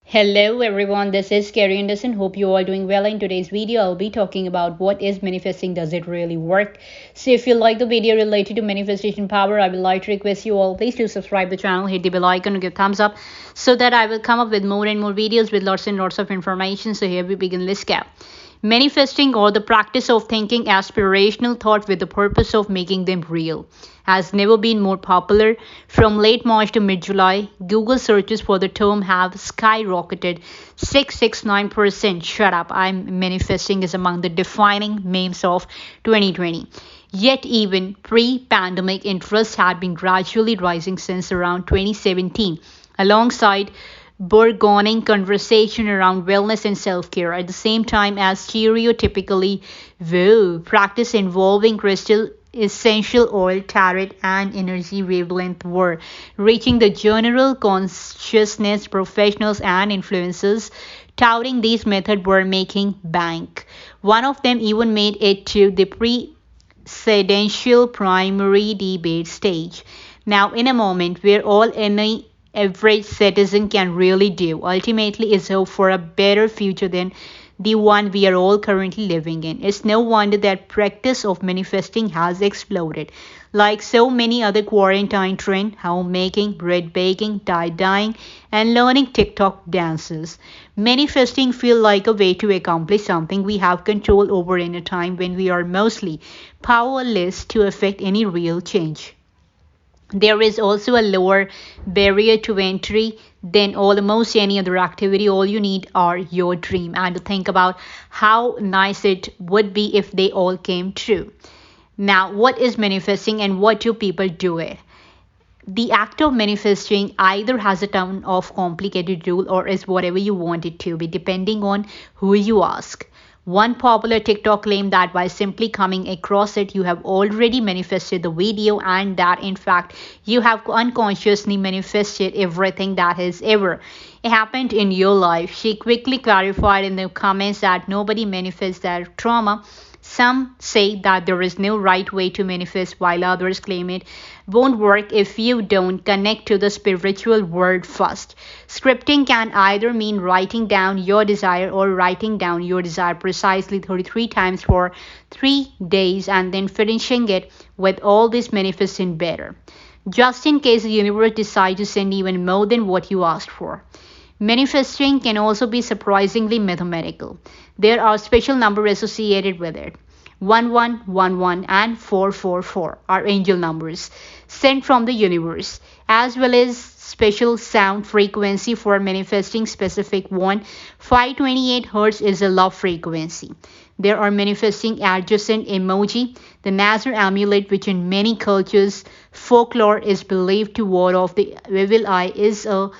Hello everyone, this is Carrie Anderson. Hope you all doing well. In today's video, I'll be talking about what is manifesting, does it really work? So if you like the video related to manifestation power, I would like to request you all, please do subscribe the channel, hit the bell icon and give thumbs up so that I will come up with more and more videos with lots and lots of information. So here we begin, let's go. Manifesting, or the practice of thinking aspirational thought with the purpose of making them real, has never been more popular. From late March to mid July, Google searches for the term have skyrocketed 669%. Shut up, I'm manifesting is among the defining memes of 2020. Yet, even pre pandemic, interest had been gradually rising since around 2017, alongside burgeoning conversation around wellness and self-care at the same time as stereotypically woo practice involving crystal essential oil tarot and energy wavelength were reaching the general consciousness. Professionals and influencers touting these methods were making bank. One of them even made it to the presidential primary debate stage. Now, in a moment where all any average citizen can really do ultimately is hope for a better future than the one we are all currently living in. It's no wonder that practice of manifesting has exploded. Like so many other quarantine trends, homemaking, bread baking, dyeing, and learning TikTok dances, manifesting feel like a way to accomplish something we have control over in a time when we are mostly powerless to affect any real change. There is also a lower barrier to entry than almost any other activity. All you need are your dream and to think about how nice it would be if they all came true. Now, what is manifesting and what do people do it? The act of manifesting either has a ton of complicated rule or is whatever you want it to be, depending on who you ask. One popular TikTok claimed that by simply coming across it, you have already manifested the video, and that in fact, you have unconsciously manifested everything that has ever happened in your life. She quickly clarified in the comments that nobody manifests their trauma. Some say that there is no right way to manifest, while others claim it won't work if you don't connect to the spiritual world first. Scripting can either mean writing down your desire or writing down your desire precisely 33 times for 3 days and then finishing it with all this manifesting better, just in case the universe decides to send even more than what you asked for. Manifesting can also be surprisingly mathematical. There are special numbers associated with it. 1111 and 444 are angel numbers sent from the universe, as well as special sound frequency for manifesting specific one. 528 Hz is a love frequency. There are manifesting adjacent emoji, the Nazar amulet, which in many cultures folklore is believed to ward off the evil eye, is a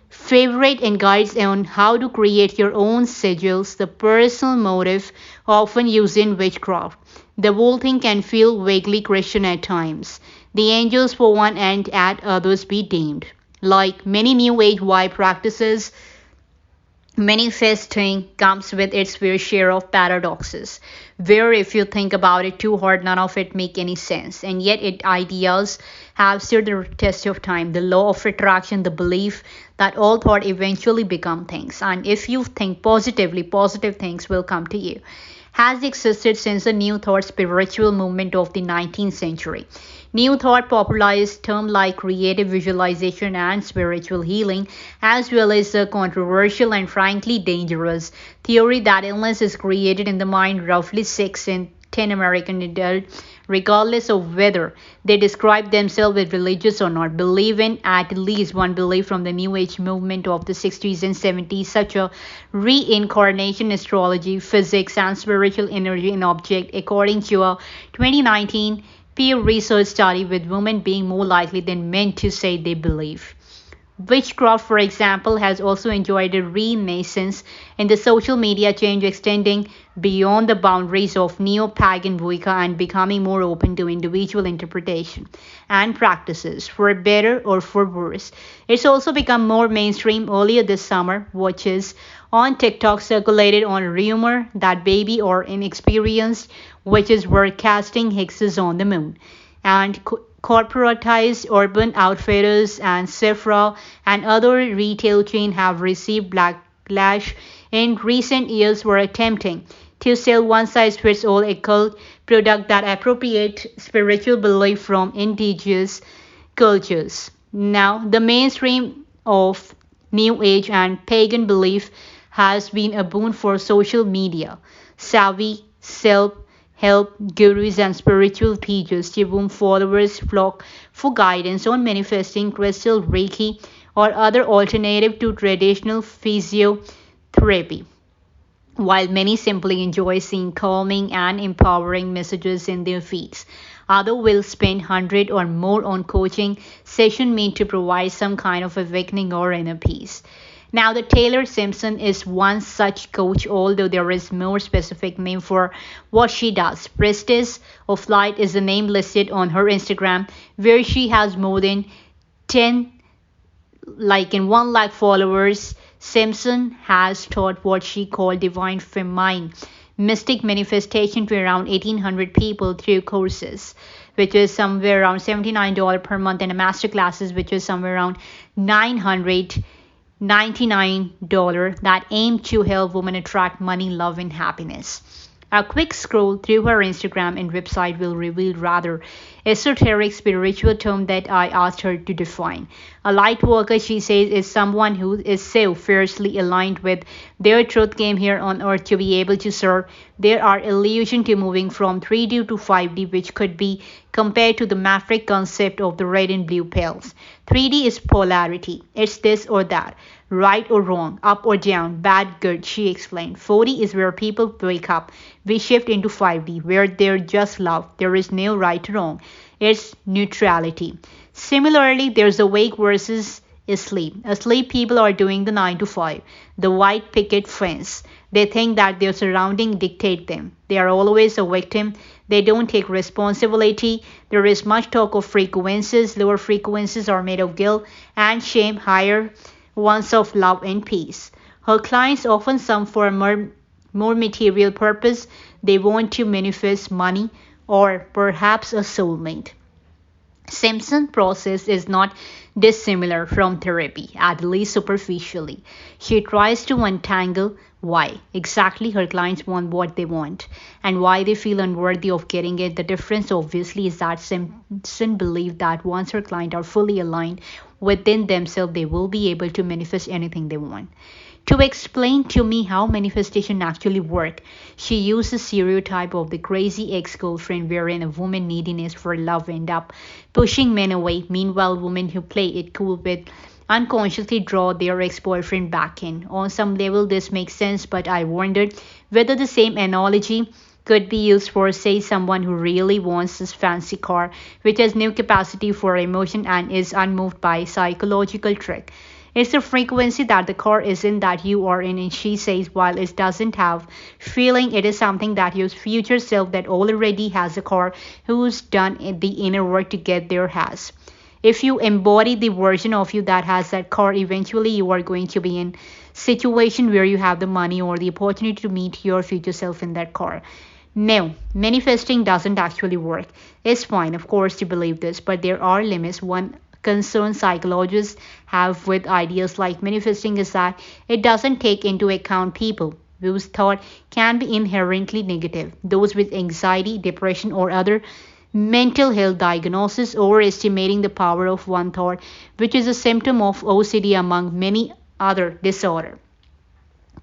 favorite and guides on how to create your own sigils, the personal motive often used in witchcraft. The whole thing can feel vaguely Christian at times. The angels for one and at others be deemed. Like many new age wide practices, manifesting comes with its fair share of paradoxes, where if you think about it too hard, none of it make any sense. And yet its ideas have stood the test of time. The law of attraction, the belief that all thought eventually become things. And if you think positively, positive things will come to you, has existed since the New Thought spiritual movement of the 19th century. New Thought popularized terms like creative visualization and spiritual healing, as well as the controversial and frankly dangerous theory that illness is created in the mind. Roughly 6 in 10 American adults, regardless of whether they describe themselves as religious or not, believe in at least one belief from the New Age movement of the 60s and 70s, such as reincarnation, astrology, physics, and spiritual energy in object, according to a 2019 peer research study, with women being more likely than men to say they believe. Witchcraft, for example, has also enjoyed a renaissance in the social media change, extending beyond the boundaries of neo-pagan Wicca and becoming more open to individual interpretation and practices, for better or for worse. It's also become more mainstream. Earlier this summer, watches on TikTok circulated on rumor that baby or inexperienced witches were casting hexes on the moon and corporatized urban outfitters and Sephora and other retail chains have received backlash in recent years for attempting to sell one-size-fits-all occult product that appropriate spiritual belief from indigenous cultures. Now, the mainstream of New Age and pagan belief has been a boon for social media savvy self help gurus and spiritual teachers to whom followers flock for guidance on manifesting crystal reiki or other alternative to traditional physiotherapy. While many simply enjoy seeing calming and empowering messages in their feeds, others will spend hundred or more on coaching session meant to provide some kind of awakening or inner peace. Now, the Taylor Simpson is one such coach, although there is more specific name for what she does. Priestess of Light is the name listed on her Instagram, where she has more than 10 like in 1 lakh followers. Simpson has taught what she called divine feminine mystic manifestation to around 1800 people through courses, which is somewhere around $79 per month, and a master classes, which is somewhere around $999 that aim to help women attract money, love, and happiness. A quick scroll through her Instagram and website will reveal rather esoteric spiritual term that I asked her to define. A light worker, she says, is someone who is so fiercely aligned with their truth came here on earth to be able to serve. There are illusion to moving from 3D to 5D, which could be compared to the Matrix concept of the red and blue pills. 3D is polarity. It's this or that, right or wrong, up or down, bad, good, she explained. 4D is where people wake up. We shift into 5D, where there's just love. There is no right or wrong. It's neutrality. Similarly, there's awake versus asleep. Asleep people are doing the 9 to 5, the white picket fence. They think that their surroundings dictate them. They are always a victim. They don't take responsibility. There is much talk of frequencies. Lower frequencies are made of guilt and shame. Higher ones of love and peace. Her clients often some for a more material purpose. They want to manifest money or perhaps a soulmate. Simpson process is not dissimilar from therapy, at least superficially. She tries to untangle why exactly her clients want what they want and why they feel unworthy of getting it. The difference obviously is that Simpson believes that once her clients are fully aligned within themselves, they will be able to manifest anything they want. To explain to me how manifestation actually work, she used the stereotype of the crazy ex-girlfriend wherein a woman neediness for love end up pushing men away. Meanwhile, women who play it cool with unconsciously draw their ex-boyfriend back in. On some level this makes sense, but I wondered whether the same analogy could be used for, say, someone who really wants this fancy car which has no capacity for emotion and is unmoved by psychological trick. It's the frequency that the car is in that you are in, and she says while it doesn't have feeling, it is something that your future self that already has a car who's done the inner work to get there has. If you embody the version of you that has that car, eventually you are going to be in situation where you have the money or the opportunity to meet your future self in that car. No, manifesting doesn't actually work. It's fine, of course, to believe this, but there are limits. One concern psychologists have with ideas like manifesting is that it doesn't take into account people whose thought can be inherently negative, those with anxiety, depression, or other mental health diagnosis, overestimating the power of one thought, which is a symptom of OCD among many other disorders,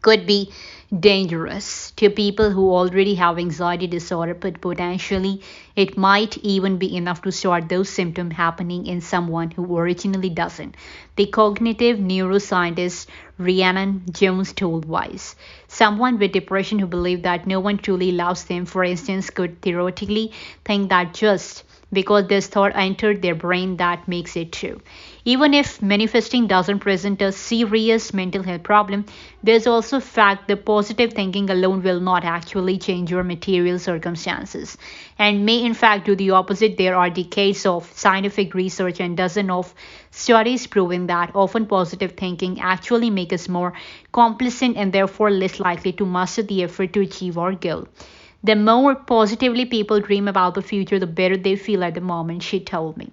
could be dangerous to people who already have anxiety disorder, but potentially it might even be enough to start those symptoms happening in someone who originally doesn't. The cognitive neuroscientist Rhiannon Jones told Wise. Someone with depression who believes that no one truly loves them, for instance, could theoretically think that just because this thought entered their brain that makes it true. Even if manifesting doesn't present a serious mental health problem, there's also fact that positive thinking alone will not actually change your material circumstances and may in fact do the opposite. There are decades of scientific research and dozens of studies proving that often positive thinking actually makes us more complacent and therefore less likely to master the effort to achieve our goal. The more positively people dream about the future, the better they feel at the moment, she told me.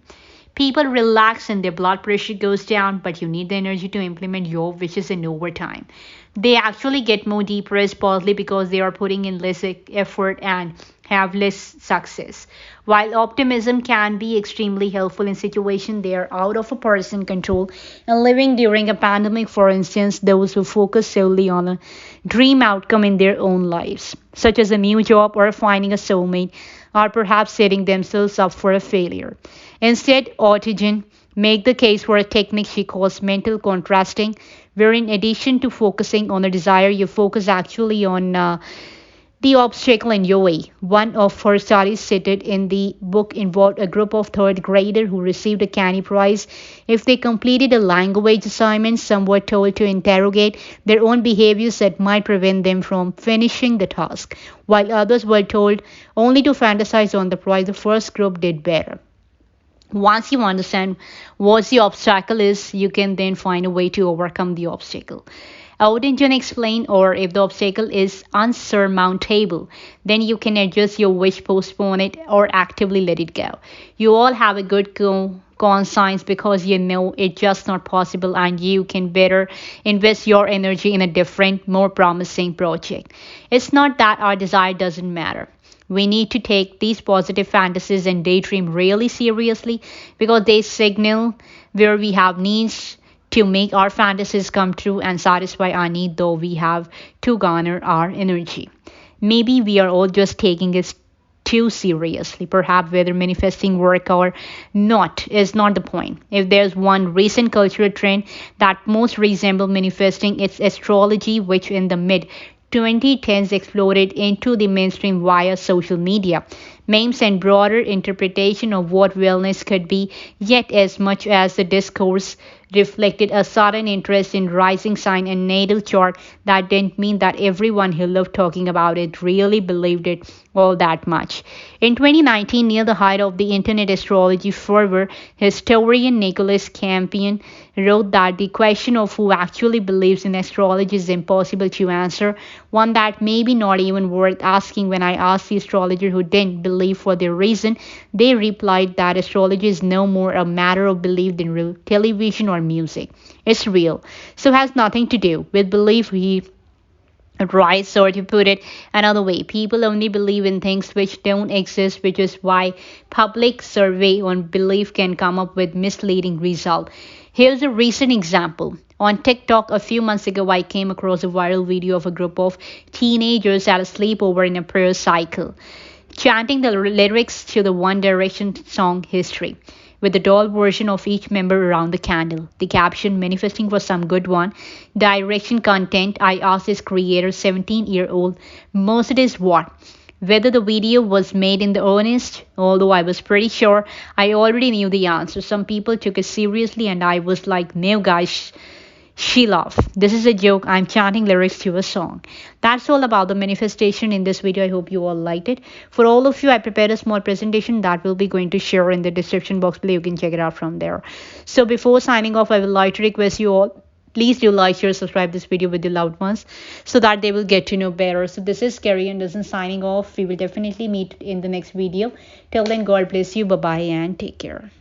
People relax and their blood pressure goes down, but you need the energy to implement your wishes in overtime. They actually get more depressed partly because they are putting in less effort and have less success. While optimism can be extremely helpful in situations they are out of a person's control and living during a pandemic, for instance, those who focus solely on a dream outcome in their own lives, such as a new job or finding a soulmate, are perhaps setting themselves up for a failure. Instead, Autogen make the case for a technique she calls mental contrasting, where in addition to focusing on the desire, you focus actually on the obstacle in your way. One of her studies cited in the book involved a group of third graders who received a candy prize if they completed a language assignment. Some were told to interrogate their own behaviors that might prevent them from finishing the task, while others were told only to fantasize on the prize. The first group did better. Once you understand what the obstacle is, you can then find a way to overcome the obstacle. Audingen explained, or if the obstacle is unsurmountable, then you can adjust your wish, postpone it, or actively let it go. You all have a good conscience because you know it's just not possible and you can better invest your energy in a different, more promising project. It's not that our desire doesn't matter. We need to take these positive fantasies and daydream really seriously because they signal where we have needs to make our fantasies come true and satisfy our need, though we have to garner our energy. Maybe we are all just taking it too seriously. Perhaps whether manifesting work or not is not the point. If there's one recent cultural trend that most resembles manifesting, it's astrology, which in the mid 2010s exploded into the mainstream via social media, memes, and broader interpretation of what wellness could be, yet as much as the discourse reflected a sudden interest in rising sign and natal chart, that didn't mean that everyone who loved talking about it really believed it all that much. In 2019, near the height of the internet astrology fervor, historian Nicholas Campion wrote that the question of who actually believes in astrology is impossible to answer, one that may be not even worth asking. When I asked the astrologer who didn't believe for their reason, they replied that astrology is no more a matter of belief than real television or music. It's real, so has nothing to do with belief. He writes, or to put it another way, people only believe in things which don't exist, which is why public survey on belief can come up with misleading result. Here's a recent example. On TikTok a few months ago, I came across a viral video of a group of teenagers at a sleepover in a prayer cycle, chanting the lyrics to the One Direction song History, with the doll version of each member around the candle. The caption, manifesting for some good one, direction content. I asked this creator, 17-year-old Mercedes what, whether the video was made in the earnest, although I was pretty sure I already knew the answer. Some people took it seriously and I was like, no guys, she laughed. This is a joke. I'm chanting lyrics to a song. That's all about the manifestation in this video. I hope you all liked it. For all of you, I prepared a small presentation that will be going to share in the description box below. You can check it out from there. So before signing off, I would like to request you all, please do like, share, subscribe this video with your loved ones so that they will get to know better. So this is Carrie Anderson signing off. We will definitely meet in the next video. Till then, God bless you. Bye-bye and take care.